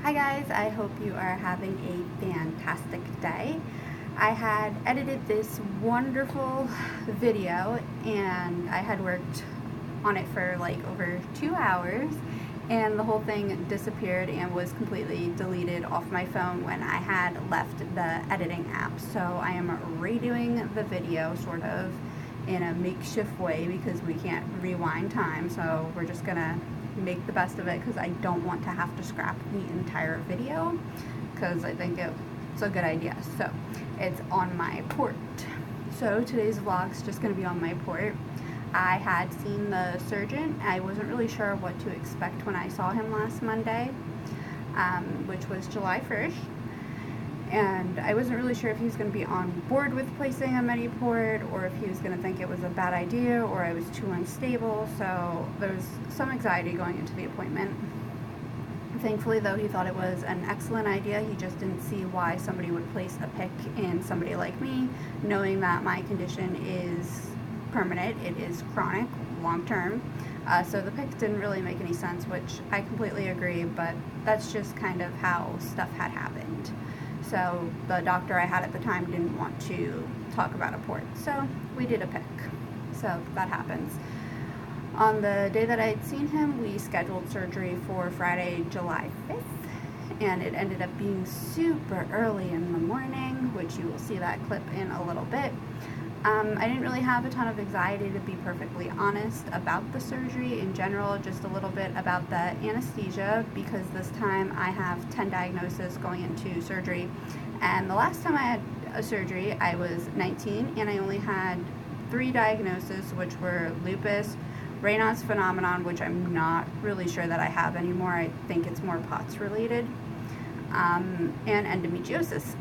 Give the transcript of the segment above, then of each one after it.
Hi guys, I hope you are having a fantastic day. I had edited this wonderful video and I had worked on it for like over 2 hours, and the whole thing disappeared and was completely deleted off my phone when I had left the editing app. So I am redoing the video sort of in a makeshift way because we can't rewind time, so we're just gonna make the best of it because I don't want to have to scrap the entire video because I think it's a good idea. So it's on my port. So today's vlog's just going to be on my port. I had seen the surgeon. I wasn't really sure what to expect when I saw him last Monday, which was July 1st. And I wasn't really sure if he was going to be on board with placing a medi-port or if he was going to think it was a bad idea or I was too unstable. So there was some anxiety going into the appointment. Thankfully, though, he thought it was an excellent idea. He just didn't see why somebody would place a PIC in somebody like me, knowing that my condition is permanent. It is chronic, long-term. So the PIC didn't really make any sense, which I completely agree, but that's just kind of how stuff had happened. So the doctor I had at the time didn't want to talk about a port, so we did a PIC. So that happens. On the day that I had seen him, we scheduled surgery for Friday, July 5th, and it ended up being super early in the morning, which you will see that clip in a little bit. I didn't really have a ton of anxiety, to be perfectly honest, about the surgery in general, just a little bit about the anesthesia, because this time I have 10 diagnoses going into surgery, and the last time I had a surgery I was 19 and I only had 3 diagnoses, which were lupus, Raynaud's phenomenon, which I'm not really sure that I have anymore. I think it's more POTS related, and endometriosis.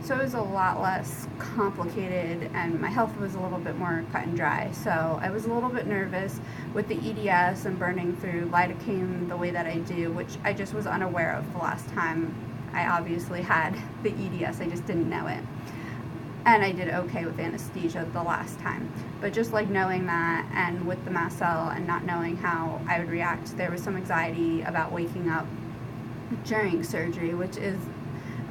So it was a lot less complicated and my health was a little bit more cut and dry. So I was a little bit nervous with the EDS and burning through lidocaine the way that I do, which I just was unaware of the last time I obviously had the EDS. I just didn't know it. And I did okay with anesthesia the last time. But just like knowing that, and with the mast cell and not knowing how I would react, there was some anxiety about waking up during surgery, which is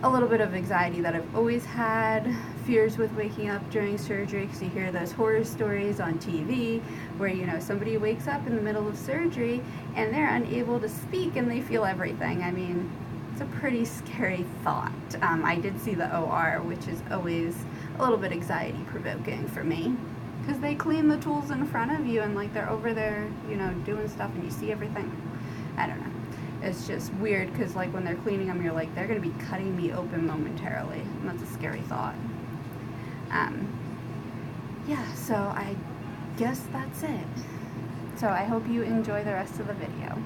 a little bit of anxiety that I've always had, fears with waking up during surgery, because you hear those horror stories on TV where, you know, somebody wakes up in the middle of surgery and they're unable to speak and they feel everything. I mean, it's a pretty scary thought. I did see the OR, which is always a little bit anxiety provoking for me, because they clean the tools in front of you and like they're over there, you know, doing stuff and you see everything. I don't know. It's just weird because like when they're cleaning them, you're like, they're going to be cutting me open momentarily. And that's a scary thought. Yeah, so I guess that's it. So I hope you enjoy the rest of the video.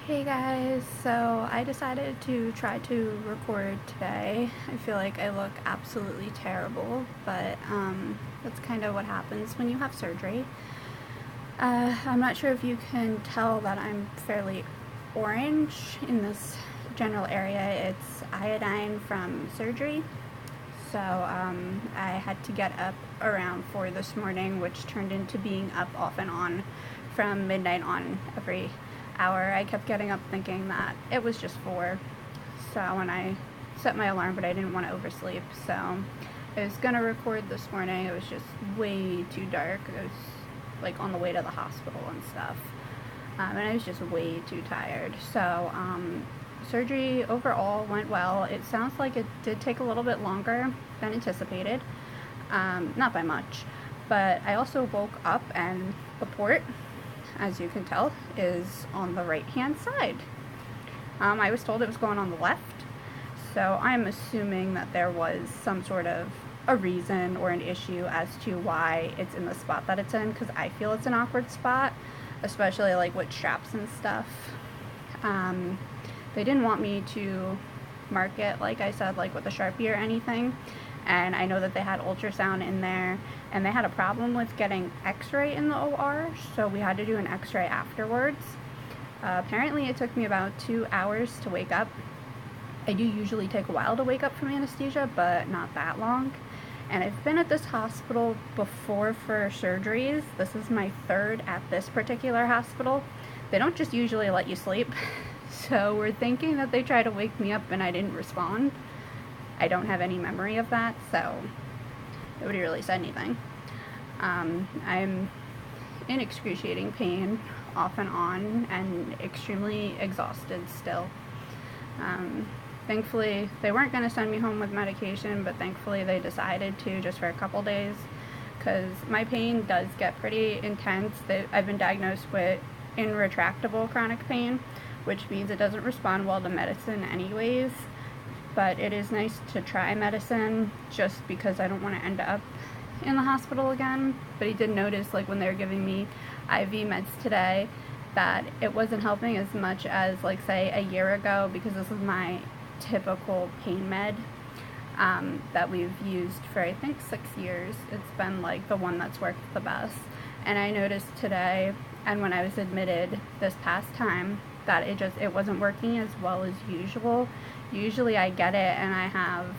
Hey guys, so I decided to try to record today. I feel like I look absolutely terrible, but that's kind of what happens when you have surgery. I'm not sure if you can tell that I'm fairly orange in this general area. It's iodine from surgery. So I had to get up around 4 this morning, which turned into being up off and on from midnight on every hour. I kept getting up thinking that it was just 4, so when I set my alarm, but I didn't want to oversleep, so I was gonna record this morning. It was just way too dark. It was like on the way to the hospital and stuff, and I was just way too tired. So surgery overall went well. It sounds like it did take a little bit longer than anticipated, not by much, but I also woke up and the port, as you can tell, is on the right hand side. I was told it was going on the left, So I'm assuming that there was some sort of a reason or an issue as to why it's in the spot that it's in, because I feel it's an awkward spot, especially like with straps and stuff. They didn't want me to mark it, like I said, like with a Sharpie or anything, and I know that they had ultrasound in there, and they had a problem with getting x-ray in the OR, so we had to do an x-ray afterwards. Apparently it took me about 2 hours to wake up. I do usually take a while to wake up from anesthesia, but not that long. And I've been at this hospital before for surgeries. This is my third at this particular hospital. They don't just usually let you sleep. So we're thinking that they tried to wake me up and I didn't respond. I don't have any memory of that, so nobody really said anything. I'm in excruciating pain off and on and extremely exhausted still. Thankfully, they weren't going to send me home with medication, but thankfully they decided to, just for a couple days, because my pain does get pretty intense. I've been diagnosed with intractable chronic pain, which means it doesn't respond well to medicine anyways, but it is nice to try medicine just because I don't want to end up in the hospital again. But he did notice, like when they were giving me IV meds today, that it wasn't helping as much as, like, say a year ago, because this is my typical pain med that we've used for I think 6 years. It's been like the one that's worked the best, and I noticed today and when I was admitted this past time that it wasn't working as well as usual. Usually I get it and I have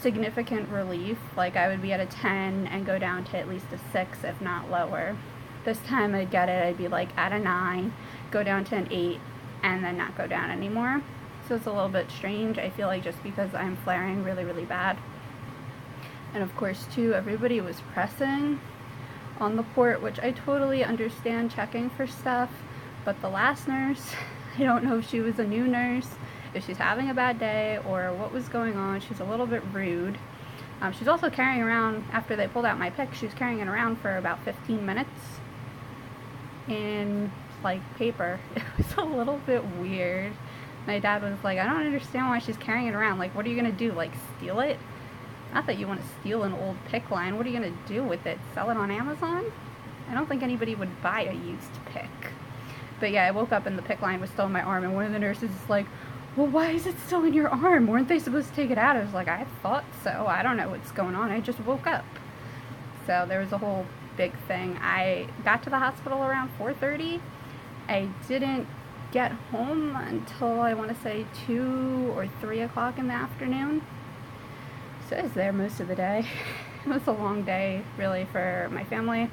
significant relief, like I would be at a 10 and go down to at least a 6 if not lower. This time I'd get it, I'd be like at a 9, go down to an 8, and then not go down anymore. So it's a little bit strange, I feel like, just because I'm flaring really, really bad. And of course, too, everybody was pressing on the port, which I totally understand, checking for stuff. But the last nurse, I don't know if she was a new nurse, if she's having a bad day, or what was going on. She's a little bit rude. She's also carrying around, after they pulled out my pick, she was carrying it around for about 15 minutes in, like, paper. It was a little bit weird. My dad was like, I don't understand why she's carrying it around. Like, what are you going to do? Like, steal it? Not that you want to steal an old pick line. What are you going to do with it? Sell it on Amazon? I don't think anybody would buy a used pick. But yeah, I woke up and the pick line was still in my arm, and one of the nurses is like, well, why is it still in your arm? Weren't they supposed to take it out? I was like, I thought so. I don't know what's going on. I just woke up. So there was a whole big thing. I got to the hospital around 4:30. I didn't get home until, I want to say, 2 or 3 o'clock in the afternoon. So I was there most of the day. It was a long day, really, for my family.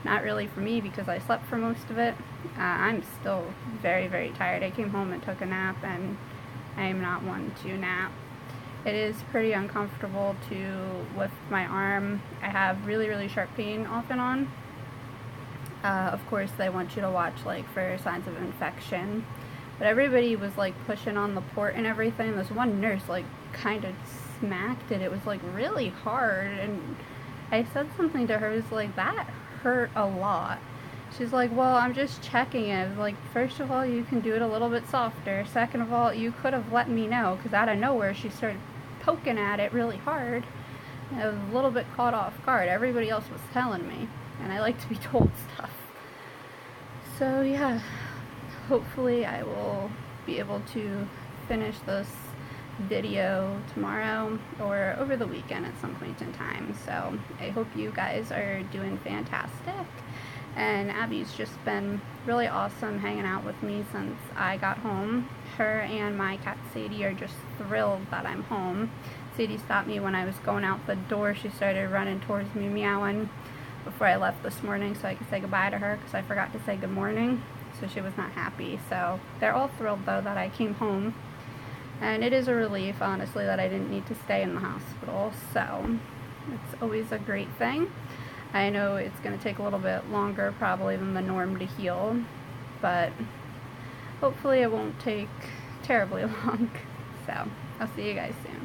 Not really for me, because I slept for most of it. I'm still very, very tired. I came home and took a nap, and I am not one to nap. It is pretty uncomfortable to lift my arm. I have really, really sharp pain off and on. Of course, they want you to watch, like, for signs of infection. But everybody was, like, pushing on the port and everything. This one nurse, like, kind of smacked it. It was, like, really hard. And I said something to her. It was like, that hurt a lot. She's like, well, I'm just checking it. I was like, first of all, you can do it a little bit softer. Second of all, you could have let me know, because out of nowhere, she started poking at it really hard. And I was a little bit caught off guard. Everybody else was telling me, and I like to be told stuff. So yeah, hopefully I will be able to finish this video tomorrow or over the weekend at some point in time. So I hope you guys are doing fantastic. And Abby's just been really awesome hanging out with me since I got home. Her and my cat Sadie are just thrilled that I'm home. Sadie stopped me when I was going out the door. She started running towards me, meowing, before I left this morning so I could say goodbye to her, because I forgot to say good morning, so she was not happy. So they're all thrilled, though, that I came home. And it is a relief, honestly, that I didn't need to stay in the hospital. So it's always a great thing. I know it's going to take a little bit longer probably than the norm to heal, but hopefully it won't take terribly long. So I'll see you guys soon.